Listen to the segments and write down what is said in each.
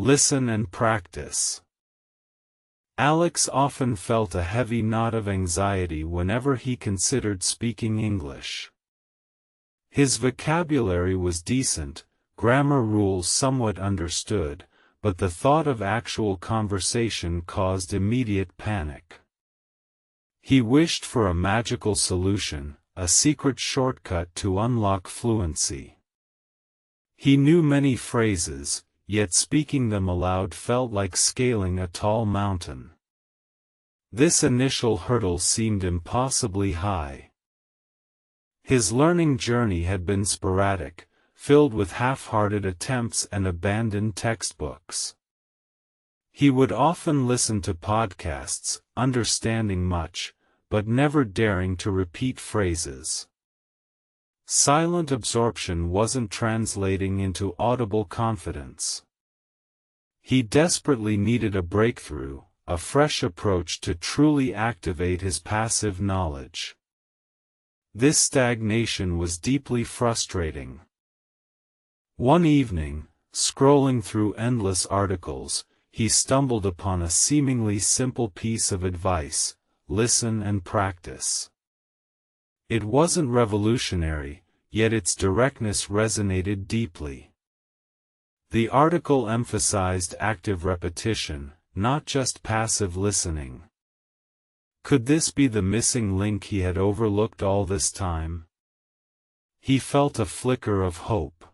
Listen and practice. Alex often felt a heavy knot of anxiety whenever he considered speaking English. His vocabulary was decent, grammar rules somewhat understood, but the thought of actual conversation caused immediate panic. He wished for a magical solution, a secret shortcut to unlock fluency. He knew many phrases, yet speaking them aloud felt like scaling a tall mountain. This initial hurdle seemed impossibly high. His learning journey had been sporadic, filled with half-hearted attempts and abandoned textbooks. He would often listen to podcasts, understanding much, but never daring to repeat phrases. Silent absorption wasn't translating into audible confidence. He desperately needed a breakthrough, a fresh approach to truly activate his passive knowledge. This stagnation was deeply frustrating. One evening, scrolling through endless articles, he stumbled upon a seemingly simple piece of advice: listen and practice. It wasn't revolutionary, yet its directness resonated deeply. The article emphasized active repetition, not just passive listening. Could this be the missing link he had overlooked all this time? He felt a flicker of hope.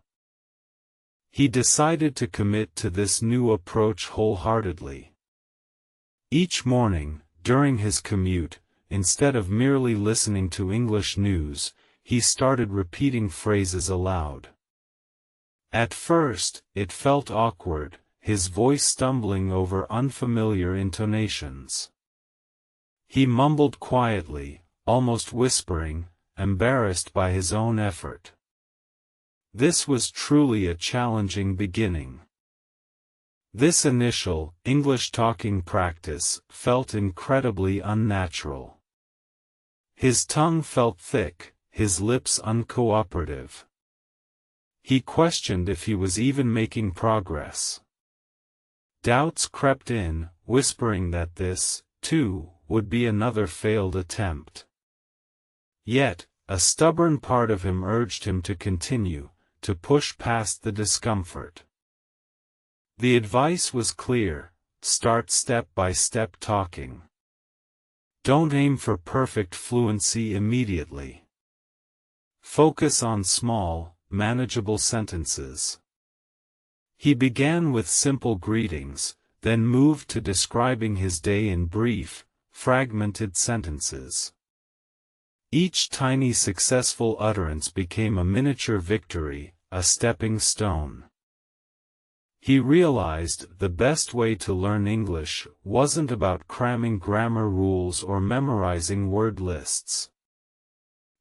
He decided to commit to this new approach wholeheartedly. Each morning, during his commute, instead of merely listening to English news, he started repeating phrases aloud. At first, it felt awkward, his voice stumbling over unfamiliar intonations. He mumbled quietly, almost whispering, embarrassed by his own effort. This was truly a challenging beginning. This initial, English-talking practice felt incredibly unnatural. His tongue felt thick, his lips uncooperative. He questioned if he was even making progress. Doubts crept in, whispering that this, too, would be another failed attempt. Yet, a stubborn part of him urged him to continue, to push past the discomfort. The advice was clear: start step-by-step talking. Don't aim for perfect fluency immediately. Focus on small, manageable sentences. He began with simple greetings, then moved to describing his day in brief, fragmented sentences. Each tiny successful utterance became a miniature victory, a stepping stone. He realized the best way to learn English wasn't about cramming grammar rules or memorizing word lists.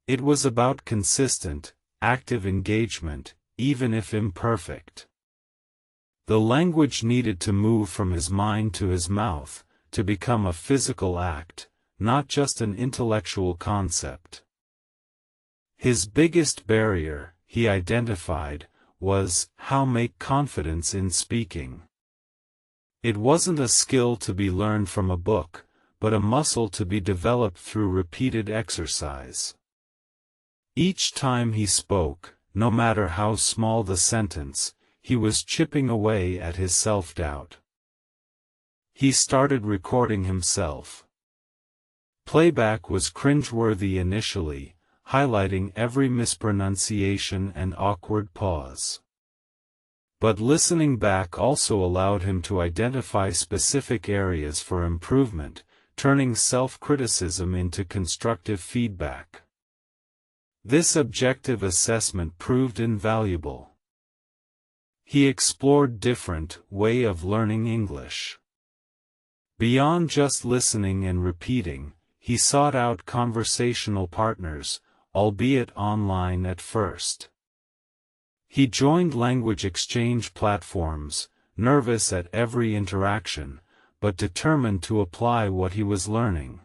It was about consistent, active engagement, even if imperfect. The language needed to move from his mind to his mouth, to become a physical act, not just an intellectual concept. His biggest barrier, he identified, was how make confidence in speaking. It wasn't a skill to be learned from a book, but a muscle to be developed through repeated exercise. Each time he spoke, no matter how small the sentence, he was chipping away at his self-doubt. He started recording himself. Playback was cringeworthy initially, highlighting every mispronunciation and awkward pause. But listening back also allowed him to identify specific areas for improvement, turning self-criticism into constructive feedback. This objective assessment proved invaluable. He explored different ways of learning English. Beyond just listening and repeating, he sought out conversational partners, albeit online at first. He joined language exchange platforms, nervous at every interaction, but determined to apply what he was learning.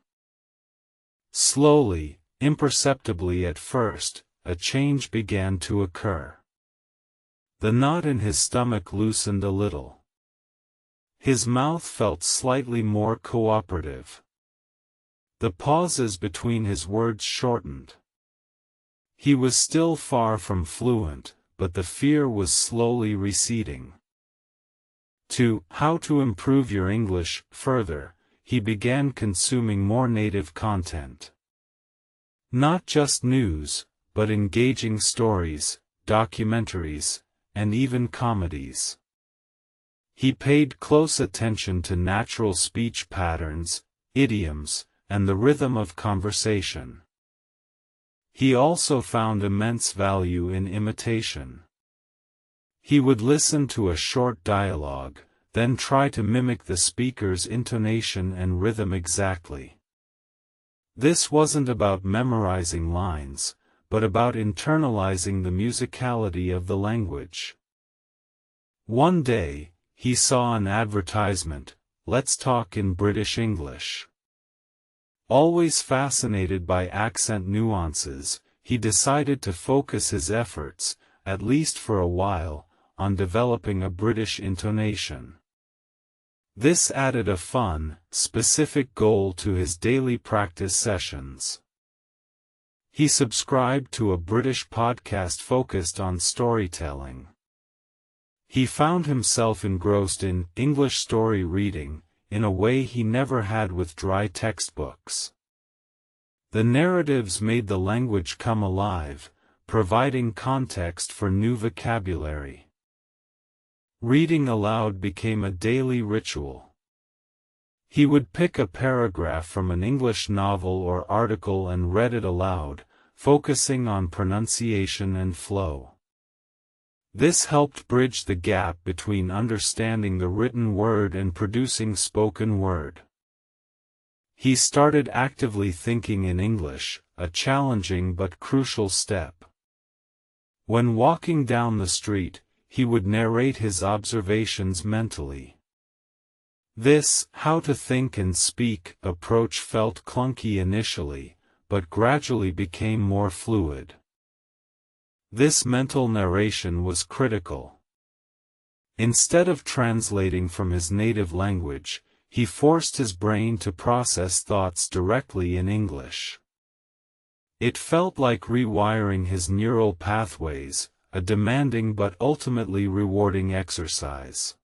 Slowly, imperceptibly at first, a change began to occur. The knot in his stomach loosened a little. His mouth felt slightly more cooperative. The pauses between his words shortened. He was still far from fluent, but the fear was slowly receding. How to improve your English further, he began consuming more native content. Not just news, but engaging stories, documentaries, and even comedies. He paid close attention to natural speech patterns, idioms, and the rhythm of conversation. He also found immense value in imitation. He would listen to a short dialogue, then try to mimic the speaker's intonation and rhythm exactly. This wasn't about memorizing lines, but about internalizing the musicality of the language. One day, he saw an advertisement, "Let's talk in British English." Always fascinated by accent nuances, he decided to focus his efforts, at least for a while, on developing a British intonation. This added a fun, specific goal to his daily practice sessions. He subscribed to a British podcast focused on storytelling. He found himself engrossed in English story reading, in a way he never had with dry textbooks. The narratives made the language come alive, providing context for new vocabulary. Reading aloud became a daily ritual. He would pick a paragraph from an English novel or article and read it aloud, focusing on pronunciation and flow. This helped bridge the gap between understanding the written word and producing spoken word. He started actively thinking in English, a challenging but crucial step. When walking down the street, he would narrate his observations mentally. This "how to think and speak" approach felt clunky initially, but gradually became more fluid. This mental narration was critical. Instead of translating from his native language, he forced his brain to process thoughts directly in English. It felt like rewiring his neural pathways, a demanding but ultimately rewarding exercise.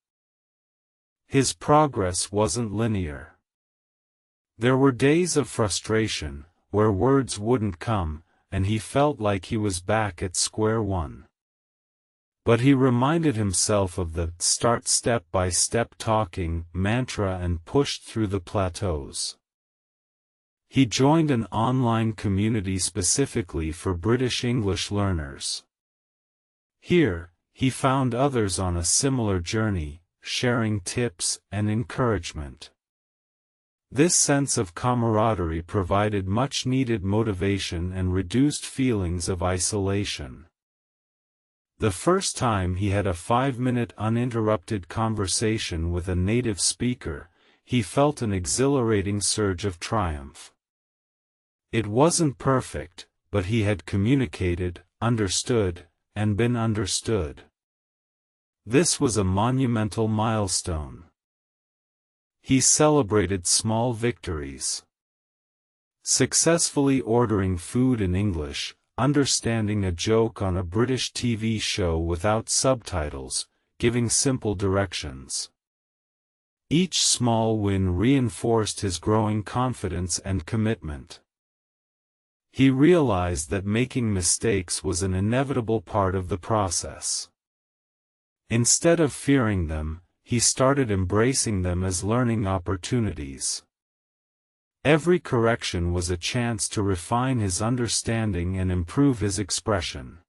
His progress wasn't linear. There were days of frustration, where words wouldn't come, and he felt like he was back at square one. But he reminded himself of the "start step-by-step talking" mantra and pushed through the plateaus. He joined an online community specifically for British English learners. Here, he found others on a similar journey, sharing tips and encouragement. This sense of camaraderie provided much-needed motivation and reduced feelings of isolation. The first time he had a 5-minute uninterrupted conversation with a native speaker, he felt an exhilarating surge of triumph. It wasn't perfect, but he had communicated, understood, and been understood. This was a monumental milestone. He celebrated small victories. Successfully ordering food in English, understanding a joke on a British TV show without subtitles, giving simple directions. Each small win reinforced his growing confidence and commitment. He realized that making mistakes was an inevitable part of the process. Instead of fearing them, he started embracing them as learning opportunities. Every correction was a chance to refine his understanding and improve his expression.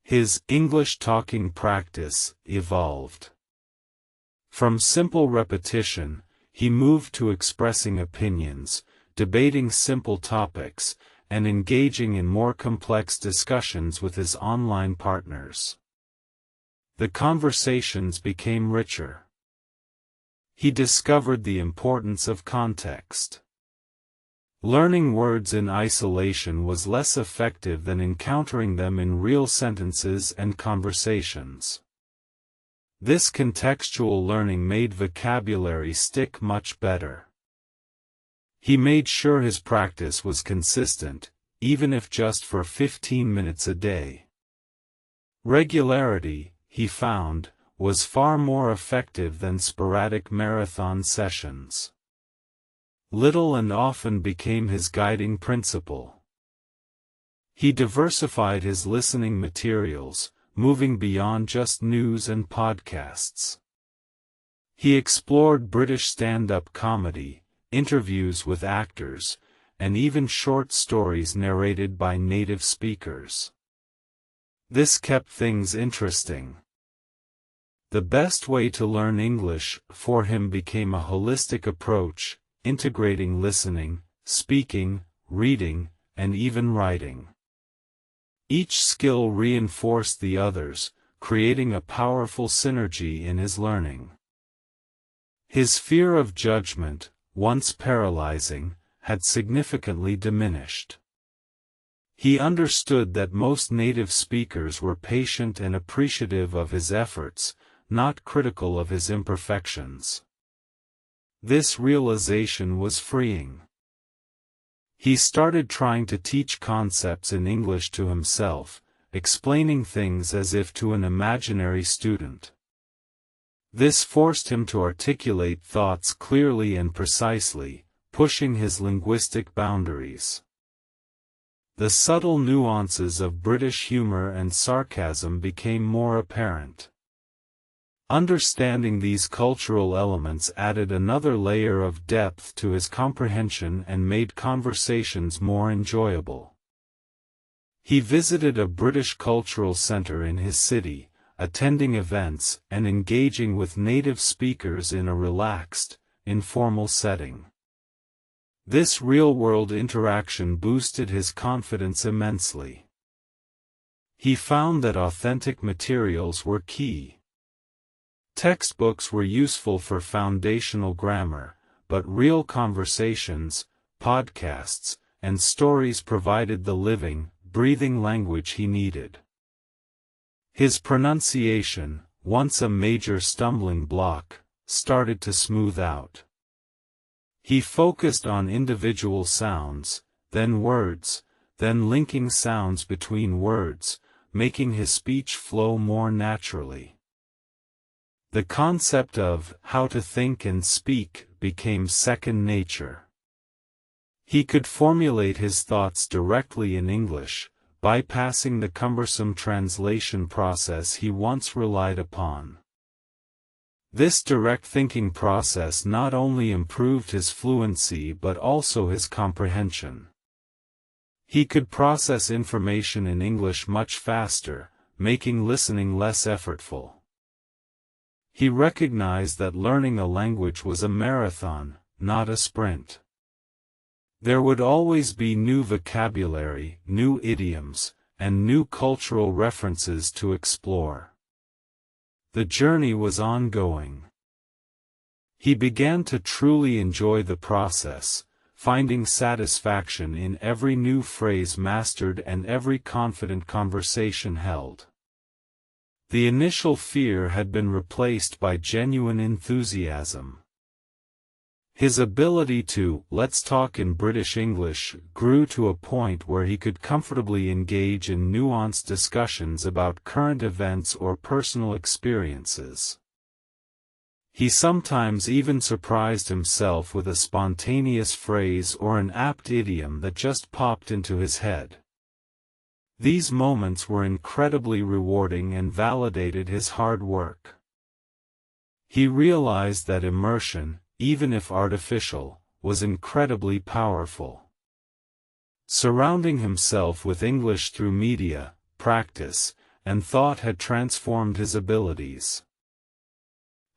His English talking practice evolved. From simple repetition, he moved to expressing opinions, debating simple topics, and engaging in more complex discussions with his online partners. The conversations became richer. He discovered the importance of context. Learning words in isolation was less effective than encountering them in real sentences and conversations. This contextual learning made vocabulary stick much better. He made sure his practice was consistent, even if just for 15 minutes a day. Regularity, he found, was far more effective than sporadic marathon sessions. Little and often became his guiding principle. He diversified his listening materials, moving beyond just news and podcasts. He explored British stand-up comedy, interviews with actors, and even short stories narrated by native speakers. This kept things interesting. The best way to learn English for him became a holistic approach, integrating listening, speaking, reading, and even writing. Each skill reinforced the others, creating a powerful synergy in his learning. His fear of judgment, once paralyzing, had significantly diminished. He understood that most native speakers were patient and appreciative of his efforts, not critical of his imperfections. This realization was freeing. He started trying to teach concepts in English to himself, explaining things as if to an imaginary student. This forced him to articulate thoughts clearly and precisely, pushing his linguistic boundaries. The subtle nuances of British humor and sarcasm became more apparent. Understanding these cultural elements added another layer of depth to his comprehension and made conversations more enjoyable. He visited a British cultural center in his city, attending events and engaging with native speakers in a relaxed, informal setting. This real-world interaction boosted his confidence immensely. He found that authentic materials were key. Textbooks were useful for foundational grammar, but real conversations, podcasts, and stories provided the living, breathing language he needed. His pronunciation, once a major stumbling block, started to smooth out. He focused on individual sounds, then words, then linking sounds between words, making his speech flow more naturally. The concept of how to think and speak became second nature. He could formulate his thoughts directly in English, bypassing the cumbersome translation process he once relied upon. This direct thinking process not only improved his fluency but also his comprehension. He could process information in English much faster, making listening less effortful. He recognized that learning a language was a marathon, not a sprint. There would always be new vocabulary, new idioms, and new cultural references to explore. The journey was ongoing. He began to truly enjoy the process, finding satisfaction in every new phrase mastered and every confident conversation held. The initial fear had been replaced by genuine enthusiasm. His ability to "let's talk in British English" grew to a point where he could comfortably engage in nuanced discussions about current events or personal experiences. He sometimes even surprised himself with a spontaneous phrase or an apt idiom that just popped into his head. These moments were incredibly rewarding and validated his hard work. He realized that immersion, even if artificial, was incredibly powerful. Surrounding himself with English through media, practice, and thought had transformed his abilities.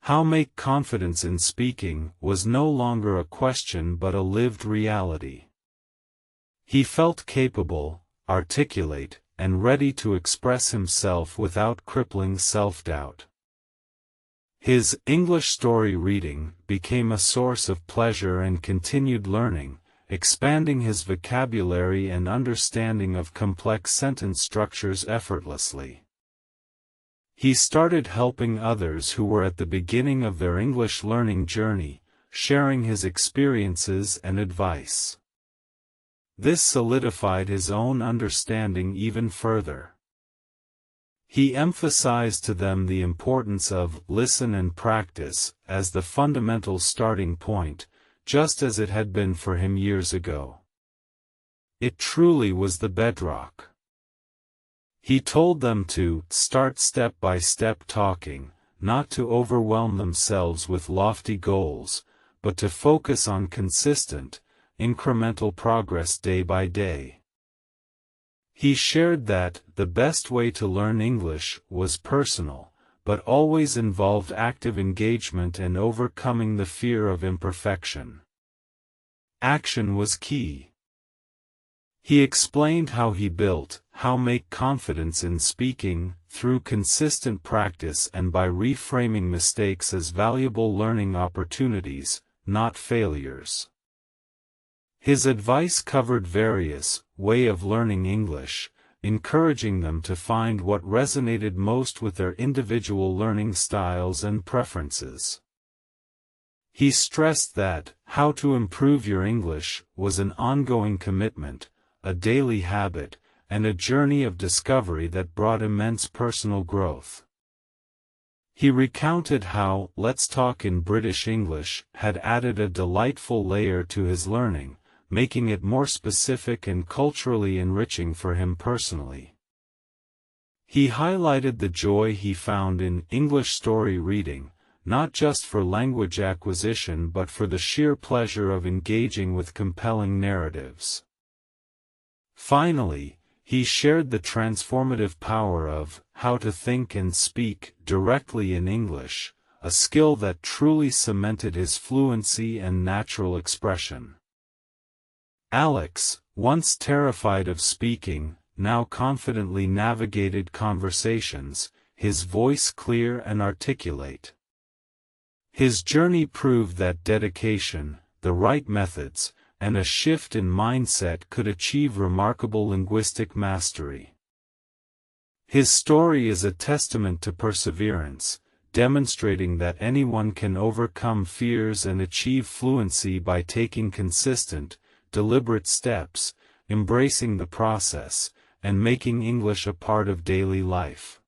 How make confidence in speaking was no longer a question but a lived reality. He felt capable, articulate, and ready to express himself without crippling self-doubt. His English story reading became a source of pleasure and continued learning, expanding his vocabulary and understanding of complex sentence structures effortlessly. He started helping others who were at the beginning of their English learning journey, sharing his experiences and advice. This solidified his own understanding even further. He emphasized to them the importance of listen and practice as the fundamental starting point, just as it had been for him years ago. It truly was the bedrock. He told them to start step by step talking, not to overwhelm themselves with lofty goals, but to focus on consistent, incremental progress day by day. He shared that the best way to learn English was personal, but always involved active engagement and overcoming the fear of imperfection. Action was key. He explained how he built, how make confidence in speaking, through consistent practice and by reframing mistakes as valuable learning opportunities, not failures. His advice covered various ways of learning English, encouraging them to find what resonated most with their individual learning styles and preferences. He stressed that how to improve your English was an ongoing commitment, a daily habit, and a journey of discovery that brought immense personal growth. He recounted how "Let's Talk in British English" had added a delightful layer to his learning, making it more specific and culturally enriching for him personally. He highlighted the joy he found in English story reading, not just for language acquisition but for the sheer pleasure of engaging with compelling narratives. Finally, he shared the transformative power of how to think and speak directly in English, a skill that truly cemented his fluency and natural expression. Alex, once terrified of speaking, now confidently navigated conversations, his voice clear and articulate. His journey proved that dedication, the right methods, and a shift in mindset could achieve remarkable linguistic mastery. His story is a testament to perseverance, demonstrating that anyone can overcome fears and achieve fluency by taking consistent, deliberate steps, embracing the process, and making English a part of daily life.